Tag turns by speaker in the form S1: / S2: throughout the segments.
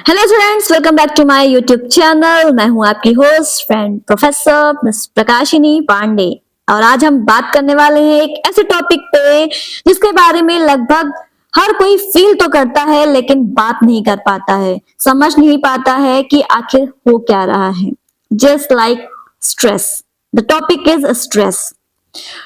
S1: Hello students, welcome back to my YouTube channel. मैं हूं आपकी host friend professor miss Prakashini Pandey. और आज हम बात करने वाले हैं एक ऐसे टॉपिक पे जिसके बारे में लगभग हर कोई फील तो करता है लेकिन बात नहीं कर पाता है, समझ नहीं पाता है कि आखिर हो क्या रहा है। Just like stress. The topic is stress.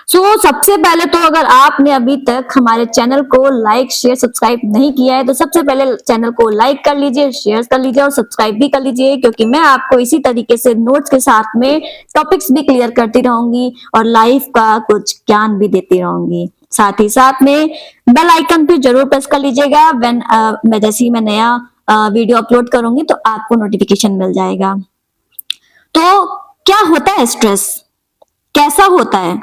S1: सबसे पहले तो अगर आपने अभी तक हमारे चैनल को लाइक शेयर सब्सक्राइब नहीं किया है तो सबसे पहले चैनल को लाइक कर लीजिए, शेयर कर लीजिए और सब्सक्राइब भी कर लीजिए, क्योंकि मैं आपको इसी तरीके से नोट्स के साथ में टॉपिक्स भी क्लियर करती रहूंगी और लाइफ का कुछ ज्ञान भी देती रहूंगी। साथ ही साथ में बेल आइकन पे जरूर प्रेस कर लीजिएगा। मैं जैसे ही मैं नया वीडियो अपलोड करूंगी तो आपको नोटिफिकेशन मिल जाएगा। तो क्या होता है स्ट्रेस, कैसा होता है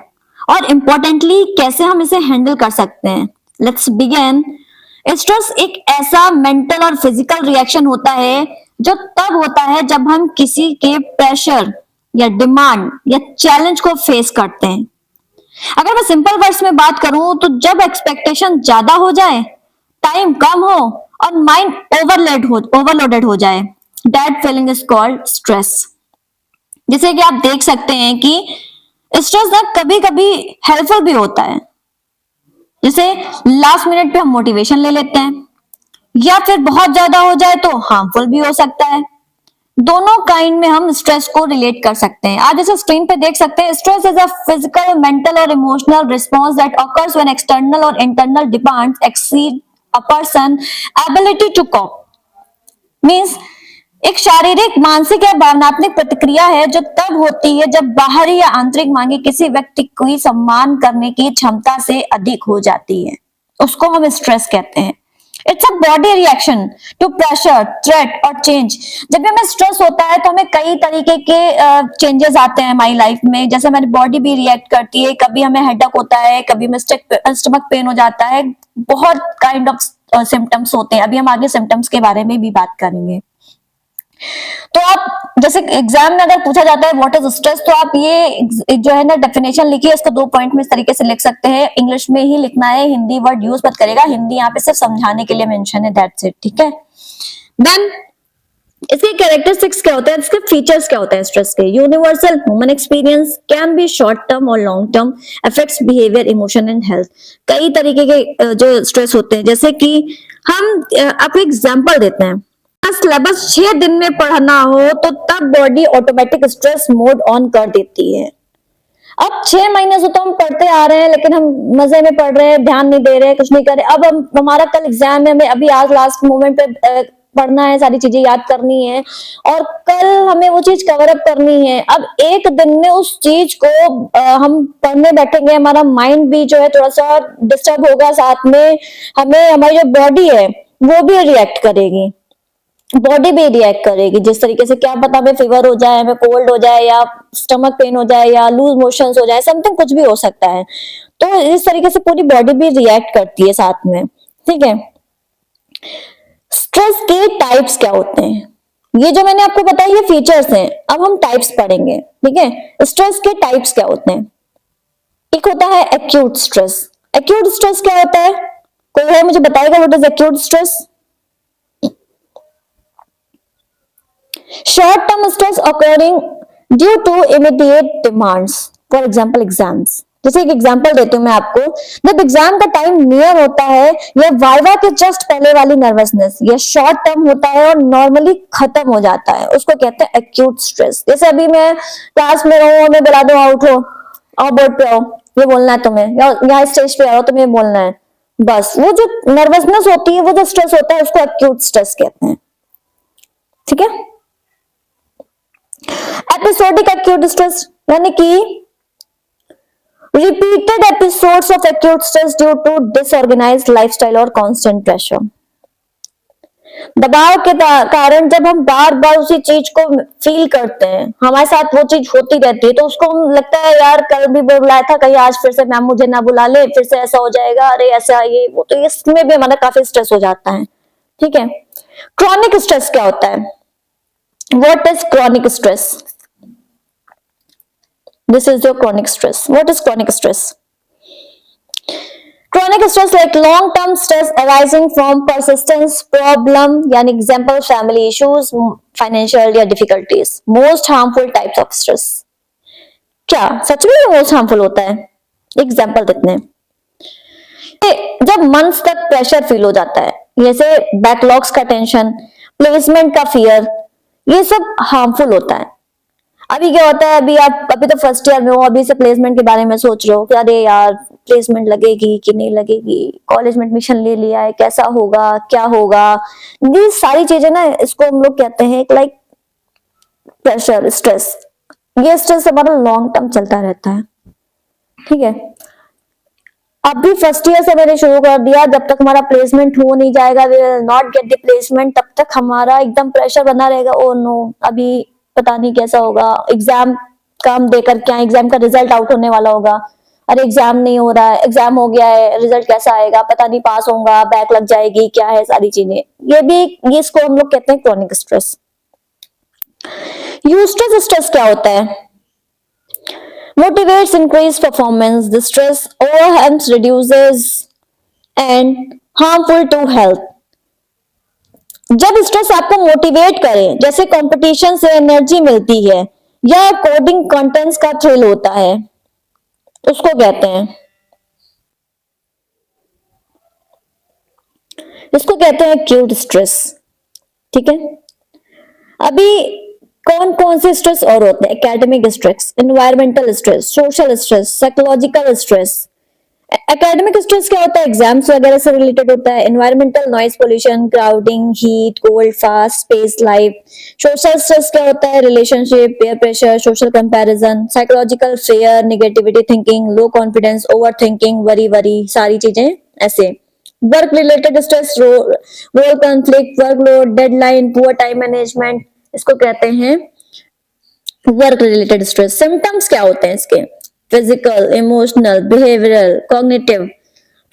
S1: और इम्पोर्टेंटली कैसे हम इसे हैंडल कर सकते हैं। Let's begin. स्ट्रेस एक ऐसा मेंटल और फिजिकल रिएक्शन होता है जो तब होता है जब हम किसी के प्रेशर या डिमांड या चैलेंज को फेस करते हैं। अगर मैं सिंपल वर्ड्स में बात करूं तो जब एक्सपेक्टेशन ज्यादा हो जाए, टाइम कम हो और माइंड ओवरलोडेड हो जाए, that feeling is called stress. जैसे कि आप देख सकते हैं कि स्ट्रेस ना कभी कभी हेल्पफुल भी होता है। जैसे लास्ट मिनट पे हम मोटिवेशन ले लेते हैं, या फिर बहुत ज्यादा हो जाए तो हार्मफुल भी हो सकता है। दोनों काइंड में हम स्ट्रेस को रिलेट कर सकते हैं। आज जैसे स्क्रीन पे देख सकते हैं, stress is a physical, mental और emotional response that occurs when external और internal demands exceed a person ability to cope. Means एक शारीरिक, मानसिक या भावनात्मक प्रतिक्रिया है जो तब होती है जब बाहरी या आंतरिक मांगे किसी व्यक्ति को सम्मान करने की क्षमता से अधिक हो जाती है। उसको हम स्ट्रेस कहते हैं। It's a body reaction to pressure, threat और चेंज। जब भी हमें स्ट्रेस होता है तो हमें कई तरीके के चेंजेस आते हैं हमारी लाइफ में। जैसे हमारी बॉडी भी रिएक्ट करती है, कभी हमें हेडेक होता है, कभी हमें स्टमक पेन हो जाता है, बहुत काइंड ऑफ सिम्टम्स होते हैं। अभी हम आगे सिम्टम्स के बारे में भी बात करेंगे। तो आप जैसे एग्जाम में अगर पूछा जाता है व्हाट इज स्ट्रेस, तो आप ये जो है ना डेफिनेशन लिखिए। इसको 2 पॉइंट में इस तरीके से लिख सकते हैं। इंग्लिश में ही लिखना है, हिंदी वर्ड यूज मत करेगा। हिंदी यहाँ पे सिर्फ समझाने के लिए मेंशन है, दैट्स इट। ठीक है। देन इसके कैरेक्टरिस्टिक्स क्या होते हैं, इसके फीचर्स क्या होते हैं स्ट्रेस के। Universal human experience, can be short term और long term, affects behaviour, emotion and health. कई तरीके के जो स्ट्रेस होते हैं, जैसे कि हम आपको एग्जाम्पल देते हैं। सिलेबस 6 दिन में पढ़ना हो तो तब body automatic stress mode on कर देती है। अब 6 महीने से तो हम पढ़ते आ रहे हैं, लेकिन हम मजे में पढ़ रहे हैं, ध्यान नहीं दे रहे हैं, कुछ नहीं कर रहे। अब हमारा कल एग्जाम है, हमें अभी आज लास्ट मोमेंट पे पढ़ना है, सारी चीजें याद करनी है और कल हमें वो चीज कवर अप करनी है। अब एक दिन में उस चीज को हम पढ़ने बैठेंगे, हमारा माइंड भी जो है थोड़ा सा डिस्टर्ब होगा, साथ में हमें हमारी जो बॉडी है वो भी रिएक्ट करेगी। बॉडी भी रिएक्ट करेगी जिस तरीके से, क्या पता हमें फीवर हो जाए, हमें कोल्ड हो जाए या स्टमक पेन हो जाए या लूज मोशंस हो जाए, समथिंग कुछ भी हो सकता है। तो इस तरीके से पूरी बॉडी भी रिएक्ट करती है साथ में। ठीक है। स्ट्रेस के टाइप्स क्या होते हैं, ये जो मैंने आपको बताया ये फीचर्स हैं। अब हम टाइप्स पढ़ेंगे। ठीक है। स्ट्रेस के टाइप्स क्या होते हैं। एक होता है एक्यूट स्ट्रेस। एक्यूट स्ट्रेस क्या होता है, कोई है मुझे बताएगा what is acute stress. Short-term stress occurring due to immediate demands. For example, exams. जैसे एक एग्जाम्पल देती हूँ मैं आपको। जब एग्जाम का टाइम नियर होता है या वाइवा के जस्ट पहले वाली नर्वसनेस, ये शॉर्ट टर्म होता है और नॉर्मली खत्म हो जाता है, उसको कहते हैं एक्यूट स्ट्रेस। जैसे अभी मैं क्लास में रहूं, हमें बुला दो, आउट हो, आओ बोर्ड पे आओ, ये बोलना है तुम्हें, या यहाँ स्टेज पे आओ, तुम्हें बोलना है, बस वो जो नर्वसनेस होती है, वो जो स्ट्रेस होता है, उसको एक्यूट स्ट्रेस कहते हैं। ठीक है। एपिसोडिक एक्यूट स्ट्रेस यानी कि repeated episodes of acute stress due to disorganised lifestyle और कांस्टेंट प्रेशर। दबाव के कारण जब हम बार बार उसी चीज को फील करते हैं, हमारे साथ वो चीज होती रहती है, तो उसको हम लगता है यार कल भी बुलाया था, कहीं आज फिर से मैम मुझे ना बुला ले, फिर से ऐसा हो जाएगा, अरे ऐसा ये वो, तो इसमें भी हमारा काफी स्ट्रेस हो जाता है। ठीक है। क्रॉनिक स्ट्रेस क्या होता है, what is chronic stress? This is your chronic stress. What is chronic stress? chronic stress like long term stress arising from persistence problem, यानी example family issues, financial या difficulties. Most harmful types of stress. क्या सच में ये most harmful होता है? Example देते हैं। जब मंथ्स तक प्रेशर फील हो जाता है, जैसे बैकलॉग्स का टेंशन, प्लेसमेंट का फियर, ये सब हार्मफुल होता है। अभी क्या होता है, अभी तो फर्स्ट ईयर में हो, अभी से प्लेसमेंट के बारे में सोच रहे हो कि अरे यार प्लेसमेंट लगेगी कि नहीं लगेगी, कॉलेज में एडमिशन ले लिया है, कैसा होगा क्या होगा, ये सारी चीजें ना, इसको हम लोग कहते हैं लाइक प्रेशर, स्ट्रेस। ये स्ट्रेस हमारा लॉन्ग टर्म चलता रहता है, ठीक है। अभी फर्स्ट ईयर से मैंने शुरू कर दिया, जब तक हमारा प्लेसमेंट हो नहीं जाएगा, we will not get the placement, तब तक हमारा एकदम प्रेशर बना रहेगा। ओ नो, अभी पता नहीं कैसा होगा, एग्जाम का हम देकर क्या, एग्जाम का रिजल्ट आउट होने वाला होगा, अरे एग्जाम नहीं हो रहा है, एग्जाम हो गया है, रिजल्ट कैसा आएगा, पता नहीं पास होगा, बैक लग जाएगी, क्या है सारी चीजें। ये इसको हम लोग कहते हैं क्रॉनिक स्ट्रेस। यूस्ट्रेस स्ट्रेस क्या होता है? Motivates increased performance. The stress overwhelms, reduces and harmful to health. जब स्ट्रेस आपको मोटिवेट करे, जैसे कंपटीशन से एनर्जी मिलती है या कोडिंग कंटेंट्स का थ्रिल होता है, उसको कहते हैं, इसको कहते हैं एक्यूट स्ट्रेस, ठीक है। अभी कौन कौन से स्ट्रेस और होते हैं? Academic stress, environmental stress, social stress, psychological stress. Academic stress क्या होता है? एग्जाम्स वगैरह से रिलेटेड होता है। Environmental, noise pollution, crowding, heat, cold, fast space life. Social stress क्या होता है? Relationship, peer pressure, social comparison. Psychological, fear, negativity thinking, low confidence, over thinking, worry सारी चीजें ऐसे। Work related stress, role conflict, workload, deadline, poor time management, इसको कहते हैं work related stress. Symptoms क्या होते हैं इसके? Physical, emotional, behavioural, cognitive.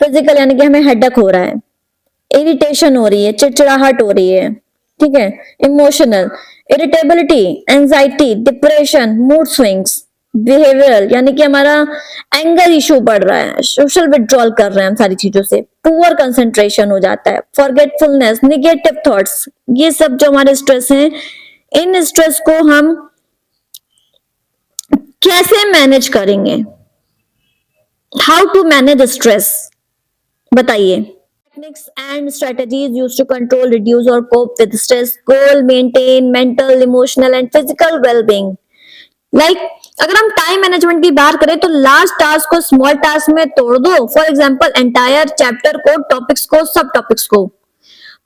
S1: Physical यानी कि हमें हेडेक हो रहा है, इरिटेशन हो रही है, चिड़चिड़ाहट हो रही है, ठीक है। Emotional, irritability, anxiety, depression, mood swings. Behavioural यानी कि हमारा एंगर इशू बढ़ रहा है, सोशल विड्रॉल कर रहे हैं हम सारी चीजों से। पुअर कंसंट्रेशन हो जाता है, फॉरगेटफुलनेस, निगेटिव थॉट्स। ये सब जो हमारे स्ट्रेस हैं, इन स्ट्रेस को हम कैसे मैनेज करेंगे? हाउ टू मैनेज स्ट्रेस, बताइए। Techniques and strategies used to control, reduce और cope with stress. Goal, maintain mental, emotional and physical wellbeing. Like अगर हम टाइम मैनेजमेंट की बात करें तो लार्ज टास्क को स्मॉल टास्क में तोड़ दो। फॉर एग्जांपल एंटायर चैप्टर को, टॉपिक्स को, सब टॉपिक्स को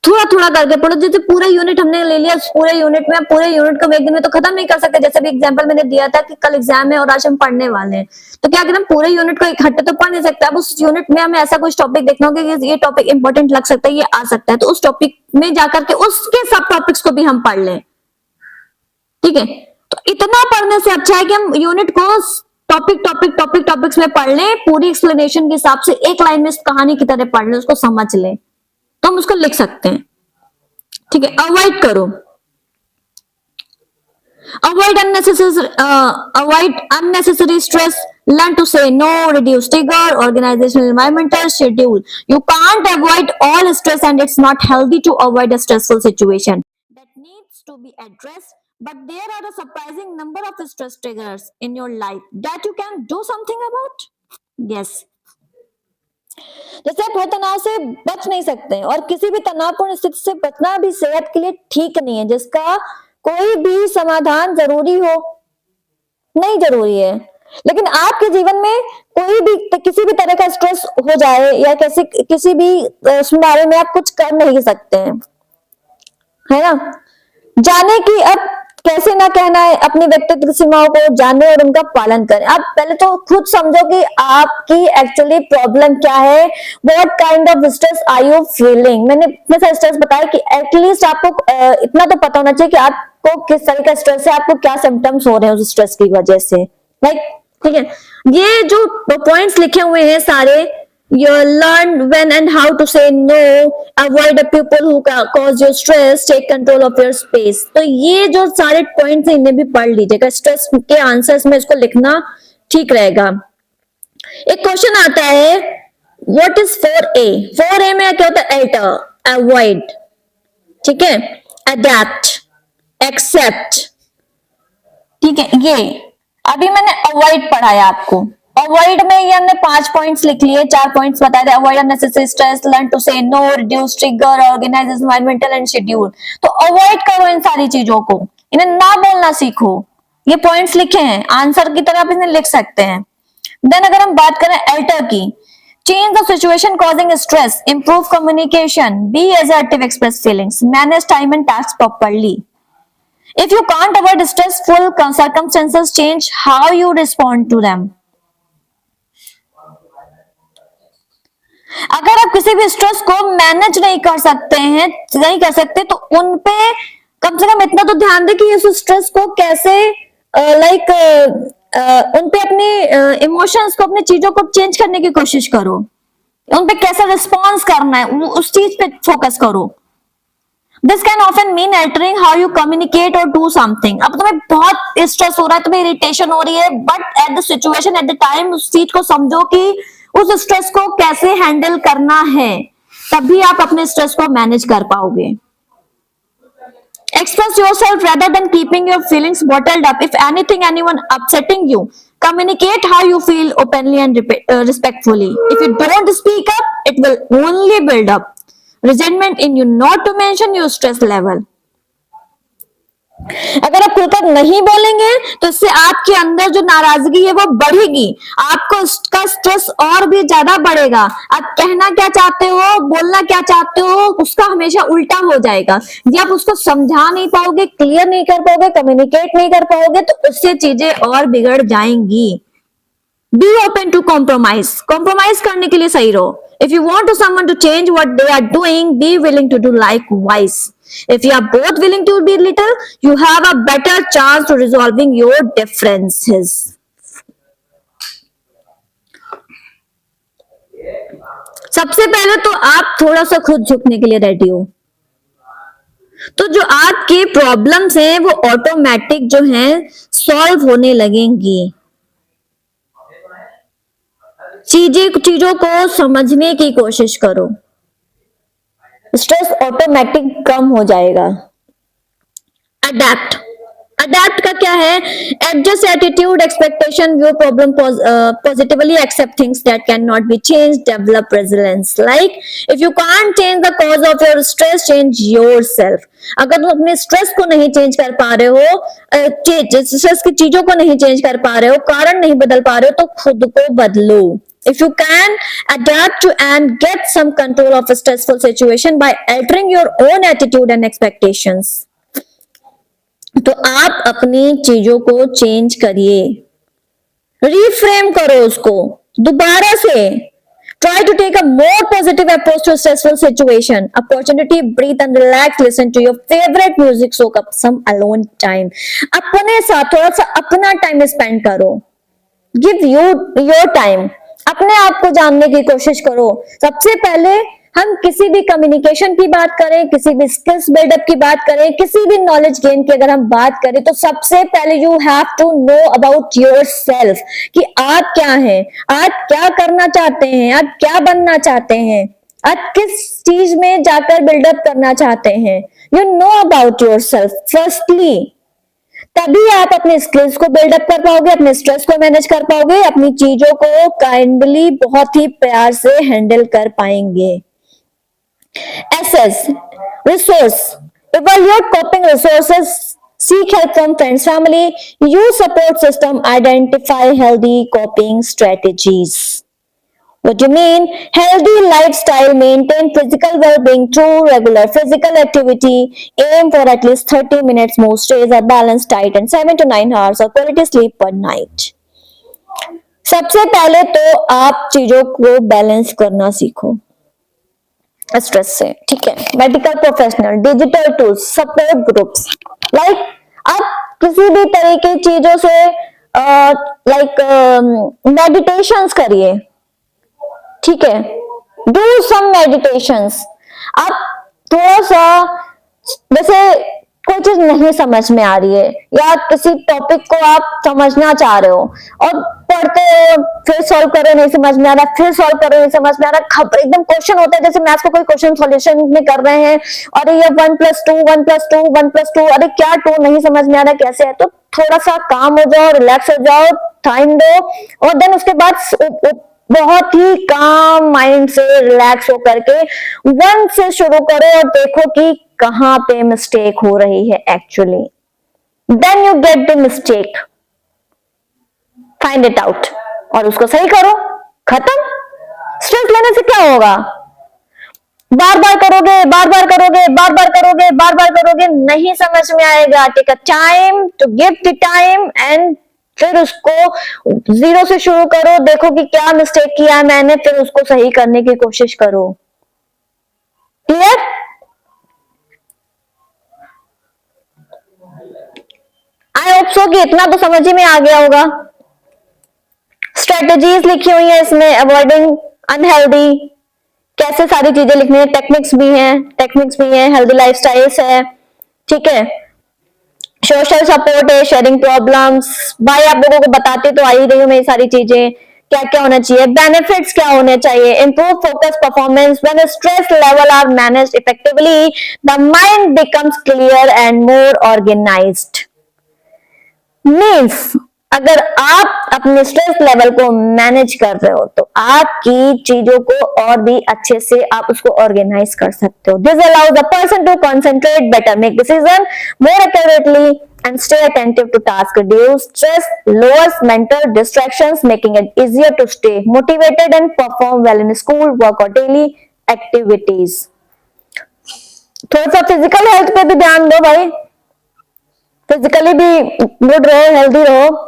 S1: थोड़ा थोड़ा करके पढ़ो। जैसे पूरा यूनिट हमने ले लिया, पूरे यूनिट में, पूरे यूनिट को एक दिन में तो खत्म नहीं कर सकते। जैसे भी एग्जांपल मैंने दिया था कि कल एग्जाम है और आज हम पढ़ने वाले हैं, तो क्या करें, पूरे यूनिट को इकट्ठे तो पढ़ नहीं सकते। अब उस यूनिट में हमें ऐसा कुछ टॉपिक देखना होगा कि ये टॉपिक इंपॉर्टेंट लग सकता है, ये आ सकता है, तो उस टॉपिक में जाकर के उसके सब टॉपिक्स को भी हम पढ़ लें, ठीक है। तो इतना पढ़ने से अच्छा है कि हम यूनिट को टॉपिक्स में पढ़ लें, पूरी एक्सप्लेनेशन के हिसाब से एक लाइन में कहानी की तरह पढ़ लें, उसको समझ लें, तो हम उसको लिख सकते हैं, ठीक है। अवॉइड करो, avoid unnecessary stress, learn to say no, reduce trigger, organizational, environmental, schedule. You can't avoid all stress and it's not healthy to avoid a stressful situation that needs to be addressed, but there are a surprising number of stress triggers in your life that you can do something about. Yes, जैसे आप हर तनाव से बच नहीं सकते और किसी भी तनावपूर्ण स्थिति से बचना भी सेहत के लिए ठीक नहीं है, जिसका कोई भी समाधान जरूरी हो नहीं जरूरी है। लेकिन आपके जीवन में कोई भी किसी भी तरह का स्ट्रेस हो जाए या किसी भी बारे में आप कुछ कर नहीं सकते हैं, है ना। जाने की अब कैसे ना कहना है, अपनी व्यक्तिगत सीमाओं को जाने और उनका पालन करें। आप पहले तो खुद समझो कि आपकी एक्चुअली प्रॉब्लम क्या है, what kind of stress are you feeling. मैंने इतने सारे स्ट्रेस बताया कि एटलीस्ट आपको इतना तो पता होना चाहिए कि आपको किस तरह का स्ट्रेस है, आपको क्या सिम्टम्स हो रहे हैं उस स्ट्रेस की वजह से, लाइक, ठीक है। ये जो पॉइंट्स लिखे हुए हैं सारे, you learn when and how to say no, avoid the people who cause you stress, take control of your space। तो ये जो सारे पॉइंट्स हैं इन्हें भी पढ़ लीजिएगा, स्ट्रेस के आंसर्स में इसको लिखना ठीक रहेगा। एक क्वेश्चन आता है, व्हाट इज 4A? 4A में क्या होता है? एल्टर, अवॉइड, ठीक है, अडेप्ट, एक्सेप्ट, ठीक है। ये अभी मैंने अवॉइड पढ़ाया आपको। अवॉइड में ये हमने 5 पॉइंट्स लिख लिए, 4 पॉइंट्स बताए थे। Avoid unnecessary stress, learn to say no, reduce trigger, organise environmental and schedule. तो अवॉइड करो इन सारी चीजों को, इन्हें ना बोलना सीखो। ये पॉइंट्स लिखे हैं, आंसर की तरह आप इन्हें लिख सकते हैं। देन अगर हम बात करें अल्टर की, change the situation causing stress, improve communication, be assertive, express feelings, manage time and tasks properly. If you can't avoid stressful circumstances, change how you respond to them. अगर आप किसी भी स्ट्रेस को मैनेज नहीं कर सकते तो उन पे कम से कम इतना तो ध्यान दें कि इस स्ट्रेस को कैसे उन पे अपनी इमोशंस को, अपनी चीजों को चेंज करने की कोशिश करो। उन पे कैसा रिस्पॉन्स करना है, उस चीज पे फोकस करो। This can often mean altering how you communicate और डू समथिंग। अब तुम्हें बहुत स्ट्रेस हो रहा है, तुम्हें इरिटेशन हो रही है, but at the situation, at the time उस चीज को समझो कि उस स्ट्रेस को कैसे हैंडल करना है, तभी आप अपने स्ट्रेस को मैनेज कर पाओगे। Express yourself rather than keeping your feelings bottled up. If anything, anyone upsetting you, communicate how you feel openly and respectfully. If you don't speak up, it will only build up resentment in you, not to mention your stress level. अगर आप खुलकर नहीं बोलेंगे तो इससे आपके अंदर जो नाराजगी है वो बढ़ेगी, आपको उसका स्ट्रेस और भी ज्यादा बढ़ेगा। आप कहना क्या चाहते हो, बोलना क्या चाहते हो, उसका हमेशा उल्टा हो जाएगा। जब आप उसको समझा नहीं पाओगे, क्लियर नहीं कर पाओगे, कम्युनिकेट नहीं कर पाओगे, तो उससे चीजें और बिगड़ जाएंगी। Be open to compromise, compromise करने के लिए सही रहो। If you want to someone to change what they are doing, be willing to do likewise. If you are both willing to be little, you have a better chance to resolving your differences. सबसे पहले तो आप थोड़ा सा खुद झुकने के लिए रेडी हो, तो जो आपके प्रॉब्लम्स हैं वो ऑटोमेटिक जो हैं सॉल्व होने लगेंगी। चीजों को समझने की कोशिश करो, स्ट्रेस ऑटोमेटिक कम हो जाएगा। अडेप्ट, अडेप्ट का क्या है? Adjust attitude, expectation, view problem positively, accept things that can not be change, develop resilience. Like if you can't change the cause of your stress, change yourself. अगर तुम अपने stress को नहीं चेंज कर पा रहे हो, स्ट्रेस की चीजों को नहीं चेंज कर पा रहे हो, कारण नहीं बदल पा रहे हो, तो खुद को बदलो। If you can adapt to and get some control of a stressful situation by altering your own attitude and expectations, तो आप अपनी चीजों को चेंज करिए, रिफ्रेम करो उसको दोबारा से। Try to take a more positive approach to a stressful situation. Opportunity, breathe and relax. Listen to your favorite music. Soak up some alone time. अपने साथ थोड़ा सा अपना टाइम स्पेंड करो। Give you your time. अपने आप को जानने की कोशिश करो। सबसे पहले हम किसी भी कम्युनिकेशन की बात करें, किसी भी स्किल्स बिल्डअप की बात करें, किसी भी नॉलेज गेन की अगर हम बात करें, तो सबसे पहले you have to know about yourself कि आप क्या हैं, आप क्या करना चाहते हैं, आप क्या बनना चाहते हैं, आप किस चीज में जाकर बिल्डअप करना चाहते हैं। You know about yourself firstly, तभी आप अपने स्किल्स को बिल्डअप कर पाओगे, अपने स्ट्रेस को मैनेज कर पाओगे, अपनी चीजों को काइंडली बहुत ही प्यार से हैंडल कर पाएंगे। Assess resource, evaluate coping resources, seek help from friends, family, use support system, identify healthy coping strategies. What do you mean? Healthy lifestyle, maintain physical well-being through regular physical activity. Aim for at least 30 minutes most days, a balanced diet and 7 to 9 hours of quality sleep per night. सबसे पहले तो आप चीजों को balance करना सीखो stress से, ठीक है। Medical professional, digital tools, support groups, like आप किसी भी तरह की चीजों से मेडिटेशंस करिए, ठीक है। Do some meditations. आप थोड़ा सा, जैसे कोई चीज नहीं समझ में आ रही है या किसी टॉपिक को आप समझना चाह रहे हो और पढ़ते हो, फिर सॉल्व करो नहीं समझ में आ रहा, फिर सॉल्व करो नहीं समझ में आ रहा, खबर एकदम क्वेश्चन होता है जैसे मैथ्स को कोई क्वेश्चन सॉल्यूशन में कर रहे हैं, अरे ये 1+2 1+2 1+2, अरे क्या 2 नहीं समझ में आ रहा कैसे है। तो थोड़ा सा काम हो जाओ, रिलैक्स हो जाओ, टाइम दो और देन उसके बाद बहुत ही काम माइंड से रिलैक्स होकर के 1 से शुरू करो और देखो कि कहां पे मिस्टेक हो रही है actually. Then you get the mistake, find it out और उसको सही करो, खत्म। स्ट्रेस लेने से क्या होगा, बार बार करोगे बार बार करोगे बार बार करोगे बार बार करोगे, नहीं समझ में आएगा। Take a time to give the time and फिर उसको 0 से शुरू करो, देखो कि क्या मिस्टेक किया मैंने, फिर उसको सही करने की कोशिश करो। क्लियर? आई होप सो कि इतना तो समझ ही में आ गया होगा। स्ट्रेटेजीज लिखी हुई है इसमें, अवॉइडिंग अनहेल्दी, कैसे सारी चीजें लिखनी है, टेक्निक्स भी हैं, हेल्दी लाइफस्टाइल्स है, ठीक है, सोशल सपोर्ट है, शेयरिंग प्रॉब्लम्स, भाई आप लोगों को बताते तो आ ही रही हूँ मैं ये सारी चीजें, क्या क्या होना चाहिए, बेनिफिट्स क्या होने चाहिए, improve focus performance, when stress level are managed effectively the mind becomes clear and more organised. Means अगर आप अपने स्ट्रेस लेवल को मैनेज कर रहे हो तो आपकी चीजों को और भी अच्छे से आप उसको ऑर्गेनाइज कर सकते हो। This allows the person to concentrate better, make decision more accurately and stay attentive to task. Reduce stress, lowers mental distractions, making it easier to stay motivated and perform well in school, work or daily activities. थोड़ा सा physical health पे भी ध्यान दो भाई, physically भी good रहो, healthy रहो।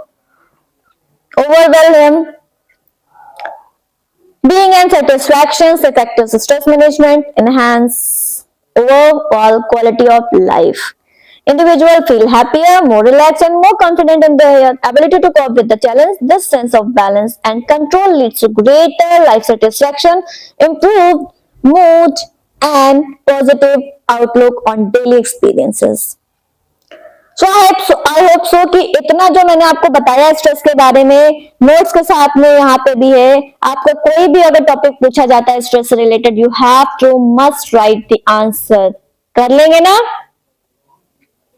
S1: Overwhelm him. Being and satisfactions, effective stress management, enhance overall quality of life. Individual feel happier, more relaxed and more confident in their ability to cope with the challenge. This sense of balance and control leads to greater life satisfaction, improved mood and positive outlook on daily experiences. So I hope so कि इतना जो मैंने आपको बताया stress के बारे में, notes के साथ में यहाँ पे भी है। आपको कोई भी अगर टॉपिक पूछा जाता है स्ट्रेस से related, you have to must write the answer. कर लेंगे ना?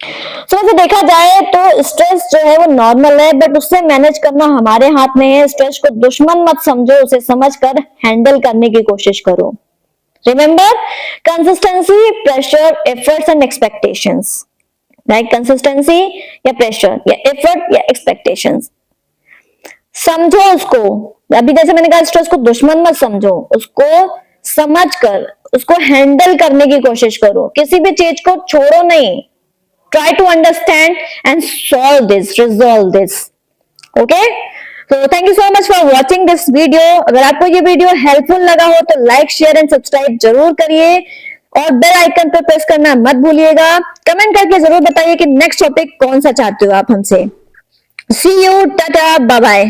S1: तो वैसे देखा जाए तो स्ट्रेस जो है वो नॉर्मल है, बट उससे मैनेज करना हमारे हाथ में है। स्ट्रेस को दुश्मन मत समझो, उसे समझकर हैंडल करने की कोशिश करो। Remember, consistency, pressure, efforts and expectations. Like consistency या प्रेशर या एफर्ट या एक्सपेक्टेशंस, समझो उसको। अभी जैसे मैंने कहा, स्ट्रेस को दुश्मन मत समझो, उसको समझकर उसको हैंडल करने की कोशिश करो। किसी भी चीज को छोड़ो नहीं। Try to understand and solve this, resolve this. Okay? So thank you so much for watching this video. अगर आपको ये वीडियो हेल्पफुल लगा हो तो लाइक, शेयर एंड सब्सक्राइब जरूर करिए और बेल आइकन पर प्रेस करना मत भूलिएगा। कमेंट करके जरूर बताइए कि नेक्स्ट टॉपिक कौन सा चाहते हो आप हमसे। See you, tata, bye bye.